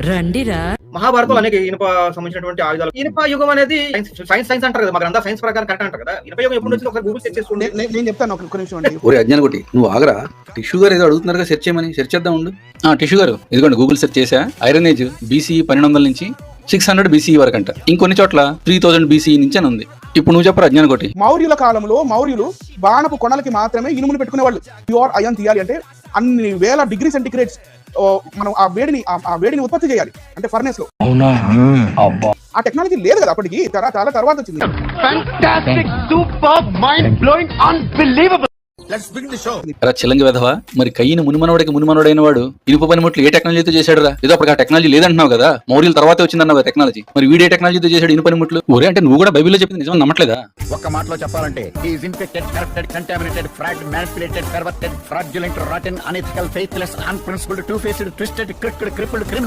రండిరా. మహాభారతంలో అనేక ఇనుప సంబంధించినటువంటి ఆయుధాలు. ఇనుప యుగం అనేది సైన్స్ అంటారు కదా, మాకు సైన్స్ ప్రకారం కరెక్ట్ అంటారు కదా. ఇనుప యుగం ఎప్పుడు వచ్చింది ఒకసారి గూగుల్ సెర్చ్ చేసుకోండి. నేను చెప్తాను ఒక నిమిషం అండి. ఒరే అజ్ఞాన కొట్టి నువ్వు ఆగరా. టిష్యూ గారు ఏదో అడుగుతున్నారు సెర్చ్ చేయమని, సెర్చ్ చేద్దాం ఉండు. టిష్యూ గారు ఇదిగోండి గూగుల్ సెర్చ్ చేసా. ఐరన్ ఏజ్ BCE 1200 నుంచి 600 BCE వరకు అంట. ఇంకొన్ని చోట్ల 3000 BCE నుంచి అని ఉంది. ఇప్పుడు నువ్వు చెప్పరు అజ్ఞాన కొట్టి. మౌర్యుల కాలంలో మౌర్యులు బాణపు కొనలకి మాత్రమే ఇనుములు పెట్టుకునేవాళ్ళు. ప్యూర్ అయన్ తీయాలి అంటే అన్ని వేల డిగ్రీ సెంటిగ్రేడ్స్ మనం ఆ వేడిని ఉత్పత్తి చేయాలి అంటే ఫర్నేస్ లో. ఆ టెక్నాలజీ లేదు కదా అప్పటికి, చాలా తర్వాత వచ్చింది. చిల్లంగి వెధవా, మరి కయ్యను మునిమనోడైన వాడు ఇనుప పనిముట్లు ఏ టెక్నాలజీతో చేశాడు రా? ఏదో అప్పుడు ఆ టెక్నాలజీ లేదంటున్నావు కదా, మౌర్యుల తర్వాతే వచ్చిందన్నావు టెక్నాలజీ. మరి వీడే టెక్నాలజీతో చేశాడు ఇనుప పనిముట్లు? ఒరే అంటే నువ్వు కూడా బైబిల్లో చెప్పింది నిజం నమ్మట్లేదా? ఒక్క మాటలో చెప్పాలంటే is infected, corrupted, contaminated, fraud, manipulated, perverted, fraudulent, rotten, unethical, faithless, unprincipled, two faced, twisted, crippled, criminal.